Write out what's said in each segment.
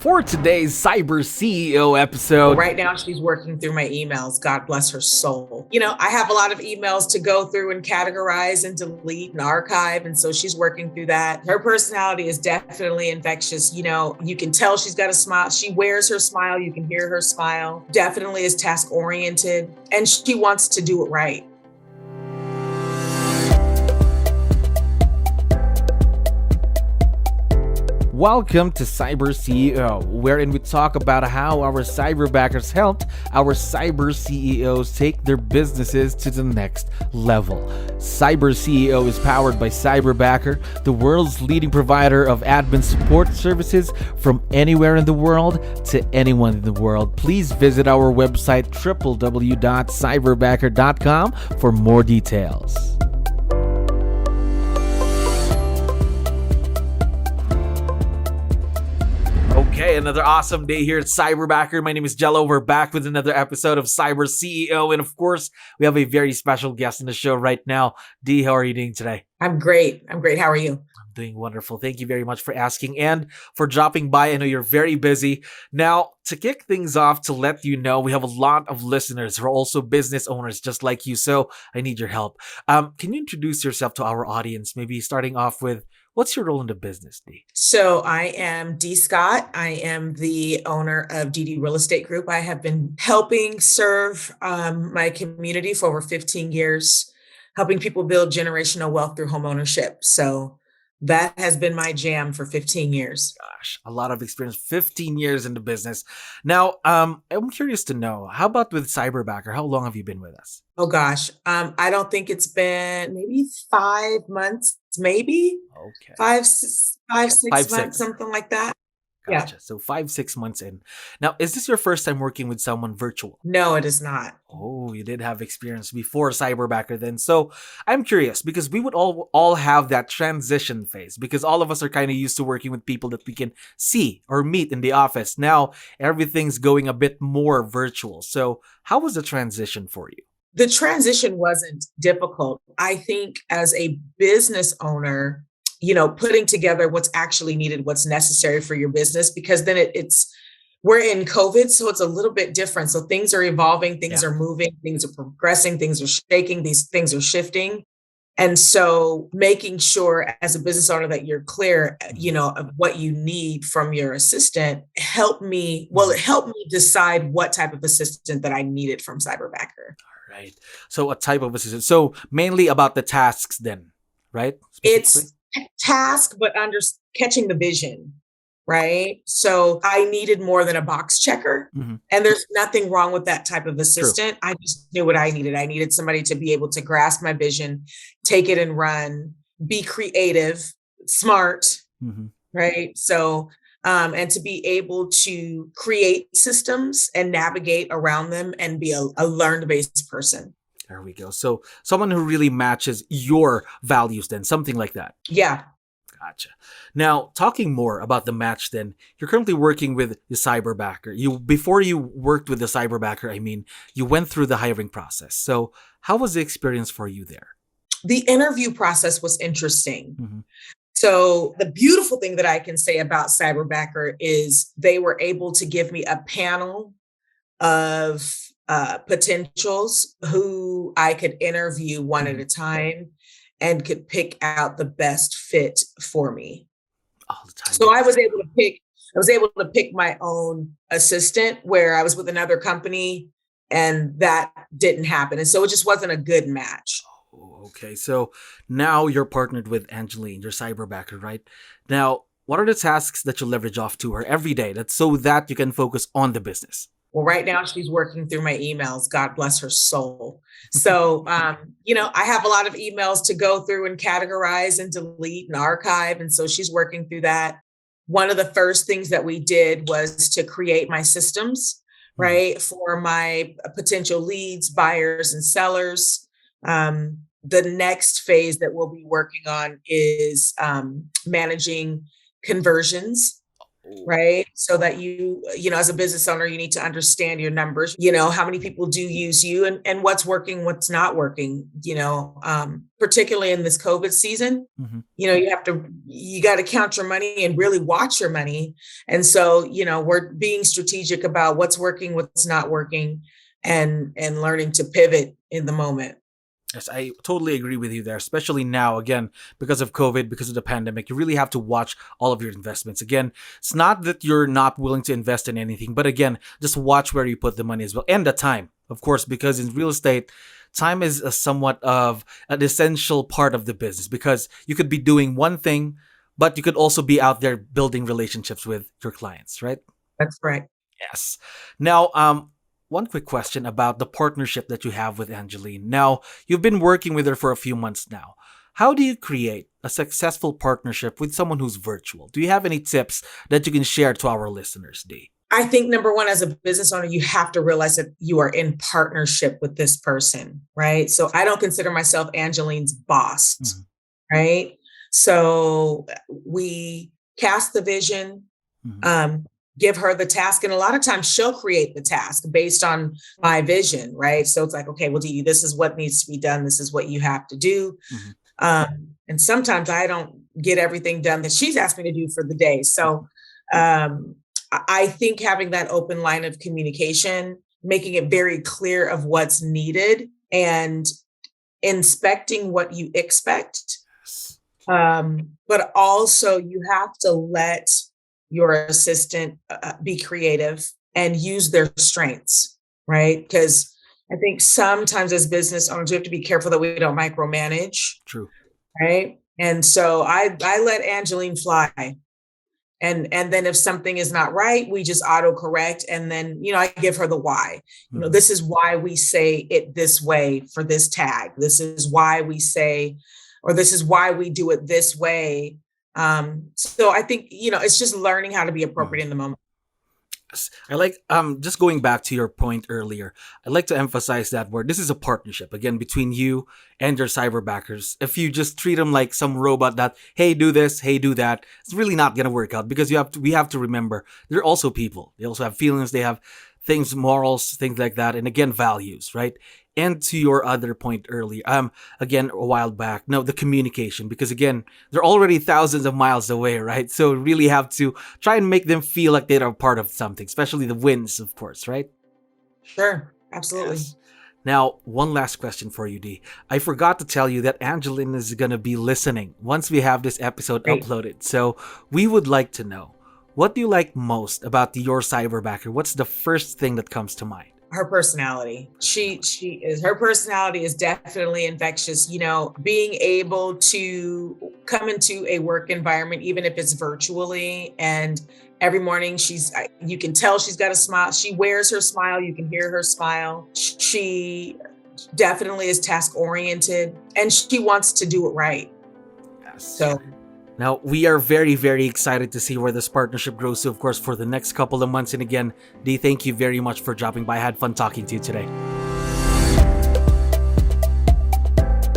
For today's Cyber CEO episode. Right now, she's working through my emails. God bless her soul. I have a lot of emails to go through and categorize and delete and archive. And so she's working through that. Her personality is definitely infectious. You can tell she's got a smile. She wears her smile. You can hear her smile. Definitely is task oriented. And she wants to do it right. Welcome to Cyber CEO, wherein we talk about how our cyberbackers helped our cyber CEOs take their businesses to the next level. Cyber CEO is powered by Cyberbacker, the world's leading provider of admin support services from anywhere in the world to anyone in the world. Please visit our website www.cyberbacker.com for more details. Okay, another awesome day here at Cyberbacker. My name is 𝗙𝗲𝗹𝗶. We're back with another episode of Cyber CEO. And of course, we have a very special guest in the show right now. Dee, how are you doing today? I'm great. How are you? I'm doing wonderful. Thank you very much for asking and for dropping by. I know you're very busy. Now, to kick things off, to let you know, we have a lot of listeners who are also business owners just like you. So I need your help. Can you introduce yourself to our audience? Maybe starting off with, what's your role in the business, Dee? So I am Dee Scott. I am the owner of 𝗙𝗲𝗹𝗶𝗹 Real Estate Group. I have been helping serve my community for over 15 years, helping people build generational wealth through home ownership. So that has been my jam for 15 years. Gosh, a lot of experience, 15 years in the business. Now, I'm curious to know, how about with Cyberbacker? How long have you been with us? Oh gosh, I don't think it's been maybe 5 months, maybe. Okay. Five, six months, something like that. Gotcha. Yeah. So 5-6 months in. Now, is this your first time working with someone virtual? No, it is not. Oh, you did have experience before Cyberbacker then. So I'm curious because we would all have that transition phase because all of us are kind of used to working with people that we can see or meet in the office. Now, everything's going a bit more virtual. So how was the transition for you? The transition wasn't difficult. I think as a business owner, putting together what's actually needed, what's necessary for your business, because then we're in COVID, so it's a little bit different. So things are evolving, things are moving, things are progressing, things are shaking, these things are shifting. And so making sure as a business owner that you're clear, of what you need from your assistant it helped me decide what type of assistant that I needed from Cyberbacker. Right. So a type of assistant. So mainly about the tasks then, right? It's task, but catching the vision, right? So I needed more than a box checker. Mm-hmm. And there's nothing wrong with that type of assistant. True. I just knew what I needed. I needed somebody to be able to grasp my vision, take it and run, be creative, smart, right? So, and to be able to create systems and navigate around them and be a learned-based person. There we go. So someone who really matches your values then, something like that. Yeah. Gotcha. Now, talking more about the match then, you're currently working with the Cyberbacker. Before you worked with the Cyberbacker, you went through the hiring process. So how was the experience for you there? The interview process was interesting. Mm-hmm. So the beautiful thing that I can say about Cyberbacker is they were able to give me a panel of potentials who I could interview one at a time and could pick out the best fit for me. All the time. So I was able to pick my own assistant where I was with another company and that didn't happen. And so it just wasn't a good match. Oh, okay. So now you're partnered with Angeline, your Cyberbacker, right? Now, what are the tasks that you leverage off to her every day so that you can focus on the business? Well, right now she's working through my emails. God bless her soul. So, I have a lot of emails to go through and categorize and delete and archive. And so she's working through that. One of the first things that we did was to create my systems, right, for my potential leads, buyers, and sellers. The next phase that we'll be working on is managing conversions. right? So that you know, as a business owner, you need to understand your numbers, how many people do use you and what's working, what's not working, particularly in this COVID season. Mhm. You got to count your money and really watch your money. And so, we're being strategic about what's working, what's not working, and learning to pivot in the moment. Yes, I totally agree with you there, especially now, again, because of COVID, because of the pandemic. You really have to watch all of your investments. Again, it's not that you're not willing to invest in anything, but again, just watch where you put the money as well. And the time, of course, because in real estate, time is a somewhat of an essential part of the business, because you could be doing one thing, but you could also be out there building relationships with your clients, right? That's right. Yes. Now, one quick question about the partnership that you have with Angeline. Now, you've been working with her for a few months now. How do you create a successful partnership with someone who's virtual? Do you have any tips that you can share to our listeners, Dee? I think number one, as a business owner, you have to realize that you are in partnership with this person, right? So I don't consider myself Angeline's boss, right? So we cast the vision, give her the task. And a lot of times she'll create the task based on my vision, right? So it's like, okay, well, Dee, this is what needs to be done. This is what you have to do. And sometimes I don't get everything done that she's asked me to do for the day. So I think having that open line of communication, making it very clear of what's needed and inspecting what you expect. But also you have to let your assistant be creative and use their strengths, right? Because I think sometimes as business owners, we have to be careful that we don't micromanage. True. Right. And so I let Angeline fly. And then if something is not right, we just autocorrect. And then, I give her the why. This is why we say it this way for this tag. This is why we say, or this is why we do it this way. So I think, it's just learning how to be appropriate in the moment. I like, just going back to your point earlier, I'd like to emphasize that word. This is a partnership, again, between you and your cyberbackers. If you just treat them like some robot that, hey, do this, hey, do that, it's really not going to work out, because we have to remember they're also people. They also have feelings. They have things, morals, things like that. And again, values, right? And to your other point earlier, again, a while back, no, the communication, because again, they're already thousands of miles away, right? So really have to try and make them feel like they're a part of something, especially the wins, of course, right? Sure, absolutely. Yes. Now, one last question for you, Dee. I forgot to tell you that Angeline is going to be listening once we have this episode uploaded. So we would like to know, what do you like most about your cyberbacker? What's the first thing that comes to mind? Her personality. Her personality is definitely infectious. Being able to come into a work environment, even if it's virtually, and every morning you can tell she's got a smile. She wears her smile. You can hear her smile. She definitely is task oriented, and she wants to do it right. Yes. So. Now, we are very, very excited to see where this partnership grows to, of course, for the next couple of months. And again, Dee, thank you very much for dropping by. I had fun talking to you today.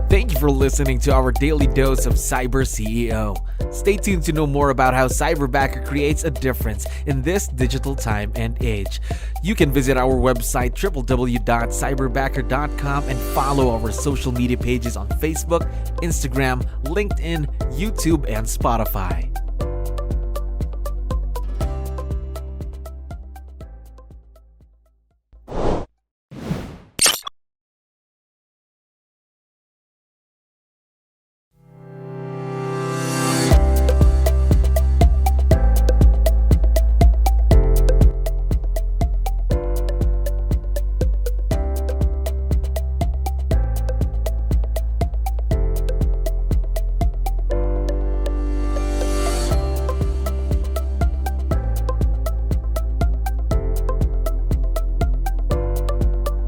Thank you for listening to our daily dose of Cyber CEO. Stay tuned to know more about how Cyberbacker creates a difference in this digital time and age. You can visit our website www.cyberbacker.com and follow our social media pages on Facebook, Instagram, LinkedIn, YouTube, and Spotify.